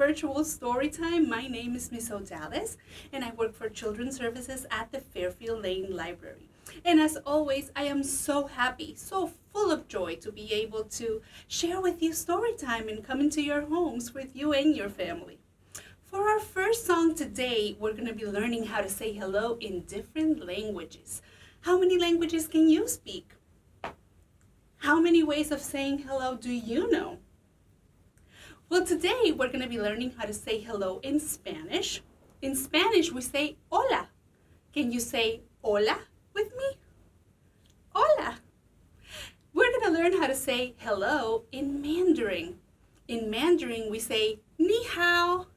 virtual story time. My name is Miss Odalis, and I work for Children's Services at the Fairfield Lane Library. And as always, I am so happy, so full of joy to be able to share with you story time and come into your homes with you and your family. For our first song today, we're going to be learning how to say hello in different languages. How many languages can you speak? How many ways of saying hello do you know? Well, today we're going to be learning how to say hello in Spanish. In Spanish, we say hola. Can you say hola with me? Hola. We're going to learn how to say hello in Mandarin. In Mandarin, we say ni hao.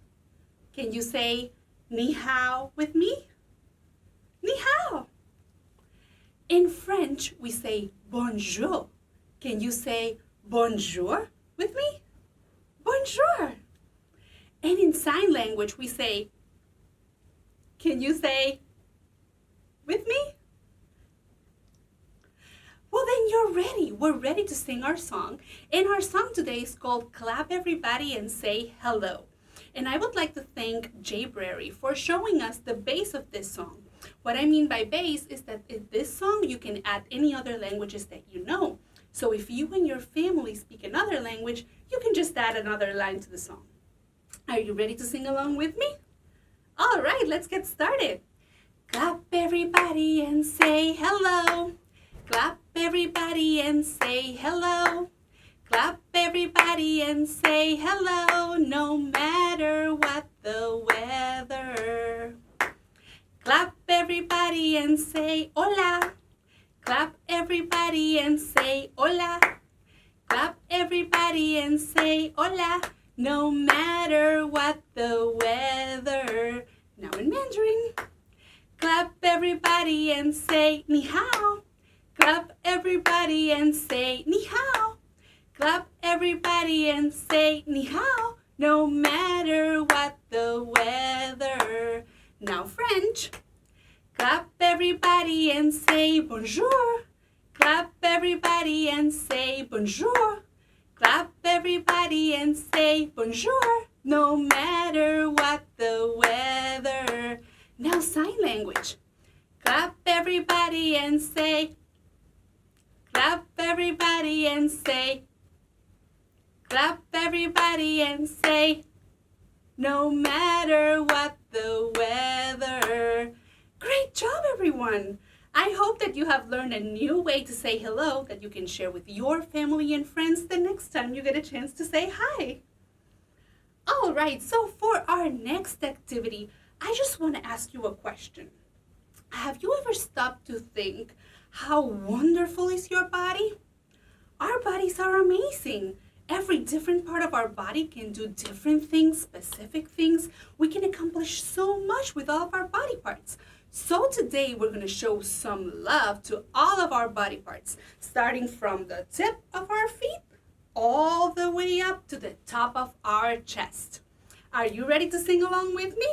Can you say ni hao with me? Ni hao. In French, we say bonjour. Can you say bonjour with me? Bonjour. And in sign language, we say, can you say with me? Well, then you're ready. We're ready to sing our song. And our song today is called Clap Everybody and Say Hello. And I would like to thank Jay Brary for showing us the bass of this song. What I mean by bass is that in this song, you can add any other languages that you know. So if you and your family speak another language, you can just add another line to the song. Are you ready to sing along with me? All right, let's get started. Clap everybody and say hello. Clap everybody and say hello. Clap everybody and say hello, no matter what the weather. Clap everybody and say hola. Clap everybody and say hola. Clap everybody and say hola, no matter what the weather. Now in Mandarin. Clap everybody and say ni hao. Clap everybody and say ni hao. Clap everybody and say ni hao, no matter what the weather. Now French. Clap everybody and say bonjour. Clap everybody and say bonjour. Clap everybody and say bonjour, no matter what the weather. Now sign language. Clap everybody and say. Clap everybody and say. Clap everybody and say, no matter what the weather. Great job, everyone! I hope that you have learned a new way to say hello that you can share with your family and friends the next time you get a chance to say hi. All right, so for our next activity, I just want to ask you a question. Have you ever stopped to think how wonderful is your body? Our bodies are amazing. Every different part of our body can do different things, specific things. We can accomplish so much with all of our body parts. So today we're going to show some love to all of our body parts, starting from the tip of our feet all the way up to the top of our chest. Are you ready to sing along with me?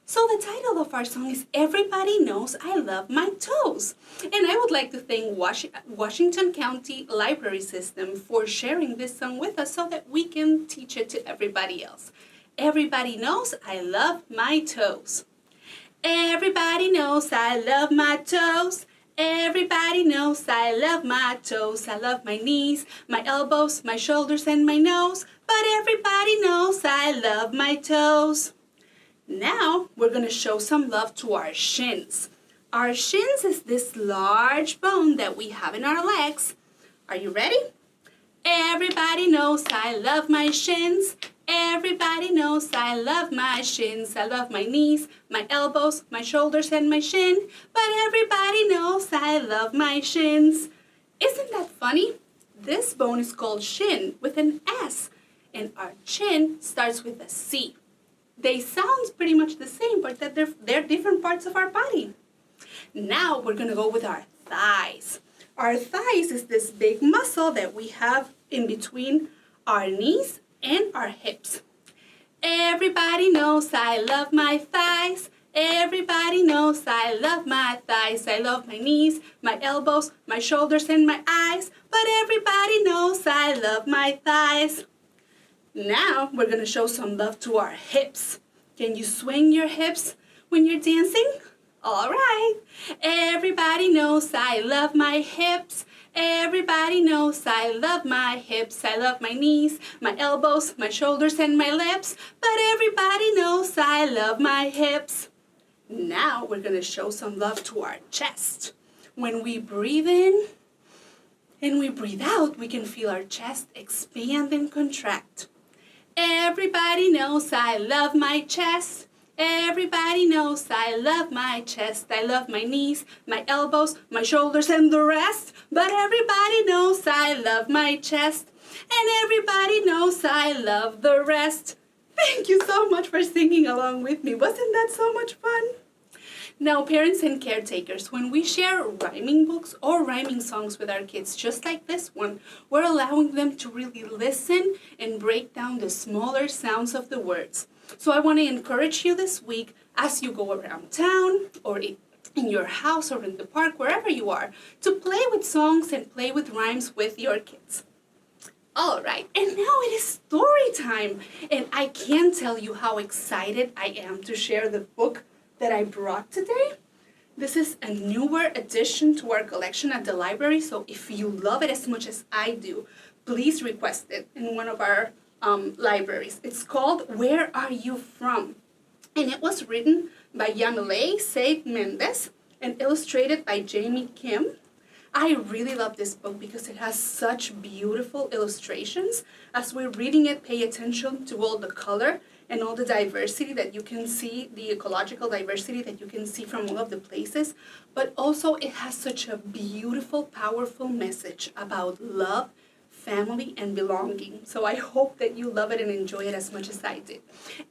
So the title of our song is Everybody Knows I Love My Toes. And I would like to thank Washington County Library System for sharing this song with us so that we can teach it to everybody else. Everybody knows I love my toes. Everybody knows I love my toes. Everybody knows I love my toes. I love my knees, my elbows, my shoulders, and my nose. But everybody knows I love my toes. Now, we're going to show some love to our shins. Our shins is this large bone that we have in our legs. Are you ready? Everybody knows I love my shins. Everybody knows I love my shins. I love my knees, my elbows, my shoulders, and my shin. But everybody knows I love my shins. Isn't that funny? This bone is called shin with an S, and our chin starts with a C. They sound pretty much the same, but they're different parts of our body. Now we're going to go with our thighs. Our thighs is this big muscle that we have in between our knees and our hips. Everybody knows I love my thighs. Everybody knows I love my thighs. I love my knees, my elbows, my shoulders, and my eyes. But everybody knows I love my thighs. Now we're going to show some love to our hips. Can you swing your hips when you're dancing? All right. Everybody knows I love my hips. Everybody knows I love my hips. I love my knees, my elbows, my shoulders, and my lips. But everybody knows I love my hips. Now we're going to show some love to our chest. When we breathe in and we breathe out, we can feel our chest expand and contract. Everybody knows I love my chest. Everybody knows I love my chest. I love my knees, my elbows, my shoulders, and the rest. But everybody knows I love my chest. And everybody knows I love the rest. Thank you so much for singing along with me. Wasn't that so much fun? Now, parents and caretakers, when we share rhyming books or rhyming songs with our kids, just like this one, we're allowing them to really listen and break down the smaller sounds of the words. So I want to encourage you this week, as you go around town or in your house or in the park, wherever you are, to play with songs and play with rhymes with your kids. All right, and now it is story time. And I can't tell you how excited I am to share the book that I brought today. This is a newer addition to our collection at the library, so if you love it as much as I do, please request it in one of our libraries. It's called Where Are You From? And it was written by Yamile Said Mendez and illustrated by Jamie Kim. I really love this book because it has such beautiful illustrations. As we're reading it, pay attention to all the color and all the diversity that you can see, the ecological diversity that you can see from all of the places. But also it has such a beautiful, powerful message about love, family, and belonging. So I hope that you love it and enjoy it as much as I did.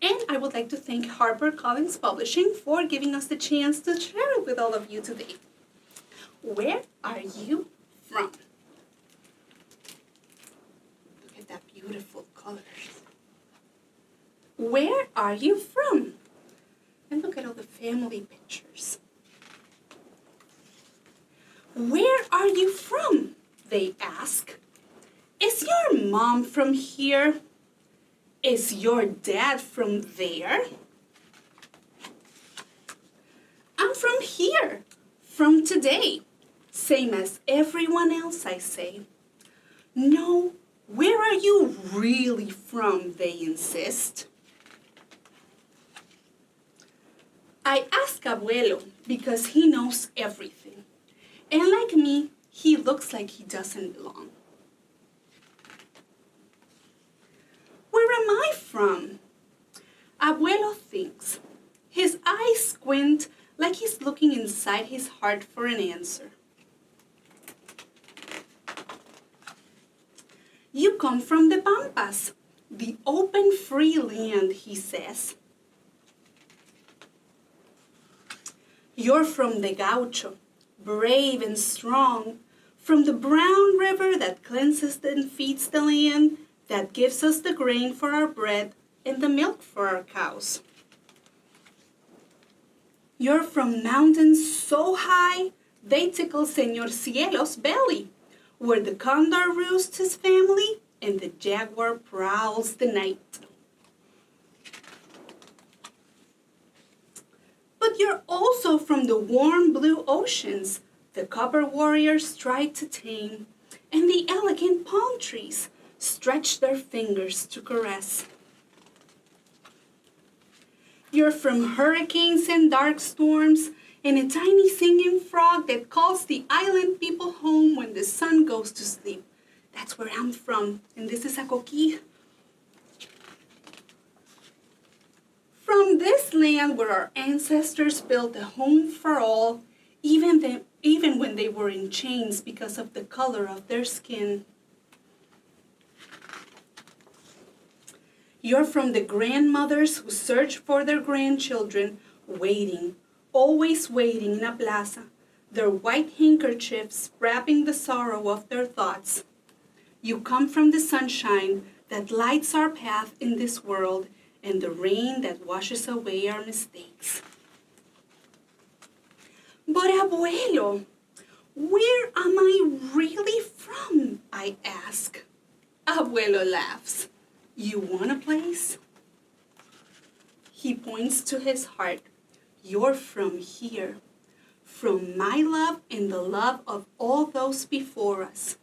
And I would like to thank HarperCollins Publishing for giving us the chance to share it with all of you today. Where are you from? Look at that beautiful colors. Where are you from? And look at all the family pictures. Where are you from? They ask. Is your mom from here? Is your dad from there? I'm from here, from today. Same as everyone else, I say. No, where are you really from, they insist. I ask Abuelo because he knows everything. And like me, he looks like he doesn't belong. Where am I from? Abuelo thinks. His eyes squint like he's looking inside his heart for an answer. You come from the Pampas, the open free land, he says. You're from the Gaucho, brave and strong, from the brown river that cleanses and feeds the land, that gives us the grain for our bread and the milk for our cows. You're from mountains so high, they tickle Señor Cielo's belly, where the condor roosts his family and the jaguar prowls the night. But you're also from the warm blue oceans the copper warriors tried to tame, and the elegant palm trees stretch their fingers to caress. You're from hurricanes and dark storms, and a tiny singing frog that calls the island people home when the sun goes to sleep. That's where I'm from, and this is a coquí. From this land where our ancestors built a home for all, even when they were in chains because of the color of their skin. You're from the grandmothers who search for their grandchildren, waiting, always waiting in a plaza, their white handkerchiefs wrapping the sorrow of their thoughts. You come from the sunshine that lights our path in this world and the rain that washes away our mistakes. But Abuelo, where am I really from? I ask. Abuelo laughs. You want a place? He points to his heart. You're from here, from my love and the love of all those before us.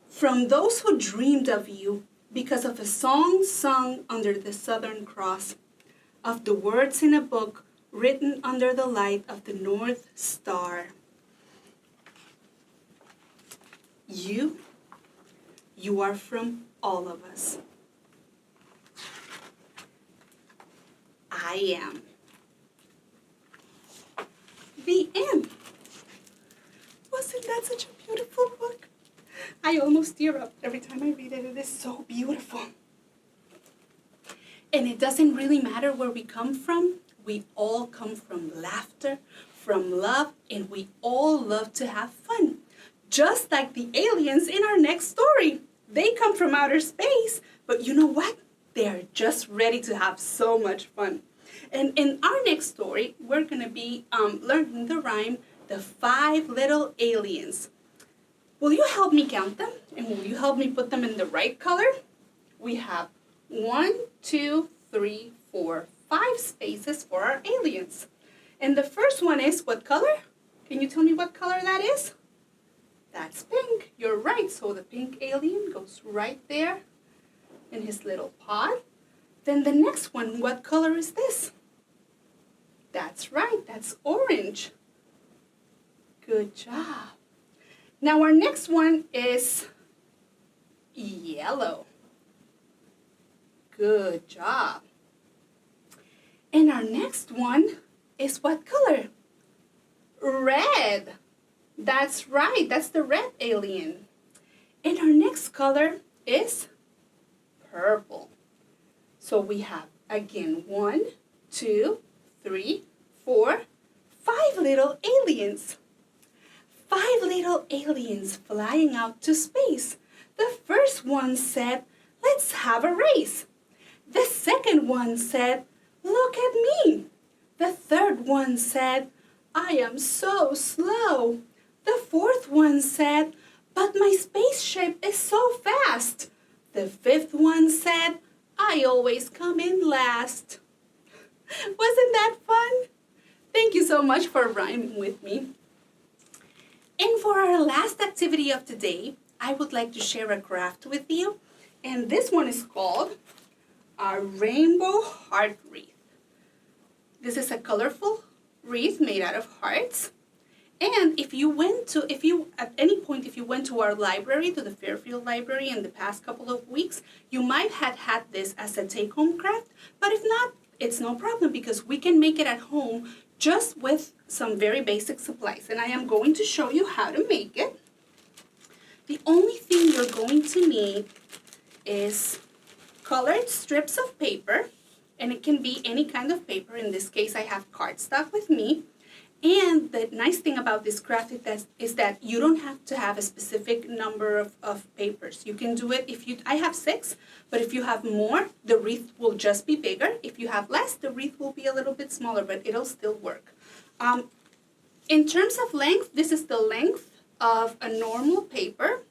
From those who dreamed of you because of a song sung under the Southern Cross, of the words in a book written under the light of the North Star. You are from all of us. I am. The end. Wasn't that such a beautiful book? I almost tear up every time I read it. It is so beautiful. And it doesn't really matter where we come from. We all come from laughter, from love, and we all love to have fun. Just like the aliens in our next story. They come from outer space, but you know what? They are just ready to have so much fun. And in our next story, we're going to be learning the rhyme, The 5 Little Aliens. Will you help me count them? And will you help me put them in the right color? We have 1, 2, 3, 4, 5 spaces for our aliens. And the first one is what color? Can you tell me what color that is? That's pink. You're right. So the pink alien goes right there in his little pod. Then the next one, what color is this? That's right. That's orange. Good job. Now our next one is yellow. Good job. And our next one is what color? Red. That's right, that's the red alien. And our next color is purple. So we have, again, 1, 2, 3, 4, 5 little aliens. 5 little aliens flying out to space. The first one said, let's have a race. The second one said, look at me. The third one said, I am so slow. The fourth one said, but my spaceship is so fast. The fifth one said, I always come in last. Wasn't that fun? Thank you so much for rhyming with me. And for our last activity of today, I would like to share a craft with you. And this one is called a rainbow heart wreath. This is a colorful wreath made out of hearts. And if you went to our library, to the Fairfield Library in the past couple of weeks, you might have had this as a take-home craft. But if not, it's no problem because we can make it at home just with some very basic supplies. And I am going to show you how to make it. The only thing you're going to need is colored strips of paper. And it can be any kind of paper. In this case, I have cardstock with me. And the nice thing about this craft is that you don't have to have a specific number of papers. You can do it I have 6, but if you have more, the wreath will just be bigger. If you have less, the wreath will be a little bit smaller, but it'll still work. In terms of length, this is the length of a normal paper,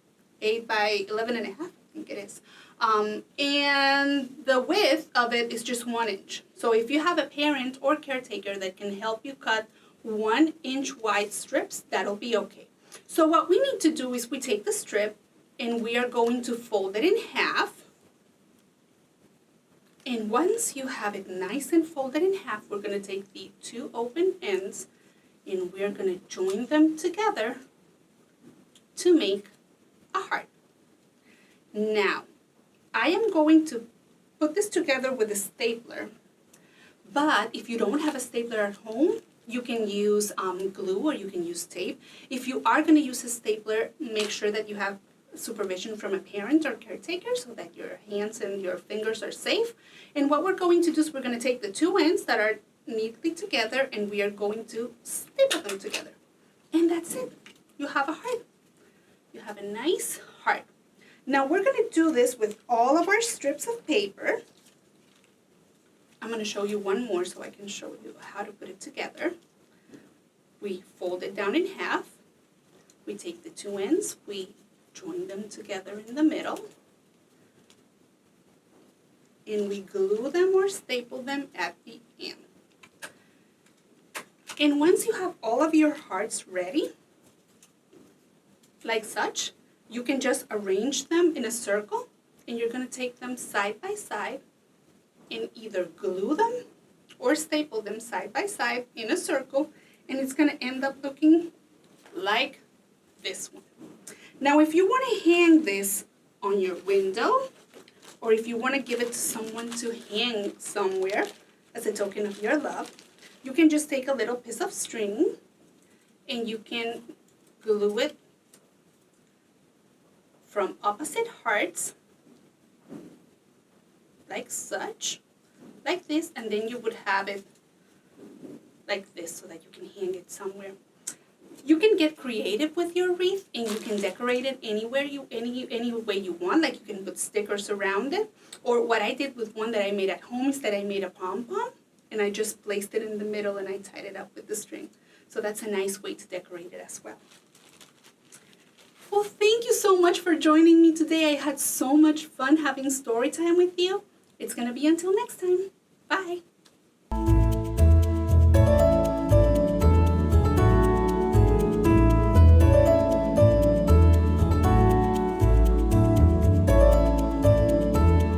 8 by 11 and a half, I think it is. And the width of it is just 1 inch. So if you have a parent or caretaker that can help you cut 1 inch wide strips, that'll be okay. So what we need to do is we take the strip and we are going to fold it in half. And once you have it nice and folded in half, we're going to take the 2 open ends and we're going to join them together to make a heart. Now, I am going to put this together with a stapler, but if you don't have a stapler at home, you can use glue or you can use tape. If you are going to use a stapler, make sure that you have supervision from a parent or caretaker so that your hands and your fingers are safe. And what we're going to do is we're going to take the 2 ends that are neatly together and we are going to staple them together. And that's it. You have a heart. You have a nice heart. Now we're going to do this with all of our strips of paper. I'm going to show you one more so I can show you how to put it together. We fold it down in half. We take the 2 ends, we join them together in the middle. And we glue them or staple them at the end. And once you have all of your hearts ready, like such, you can just arrange them in a circle, and you're going to take them side by side and either glue them or staple them side by side in a circle, and it's going to end up looking like this one. Now, if you want to hang this on your window, or if you want to give it to someone to hang somewhere as a token of your love, you can just take a little piece of string and you can glue it from opposite hearts, like such, like this, and then you would have it like this so that you can hang it somewhere. You can get creative with your wreath, and you can decorate it anywhere any way you want. Like you can put stickers around it, or what I did with one that I made at home is that I made a pom-pom, and I just placed it in the middle and I tied it up with the string. So that's a nice way to decorate it as well. Well, thank you so much for joining me today. I had so much fun having story time with you. It's going to be until next time. Bye.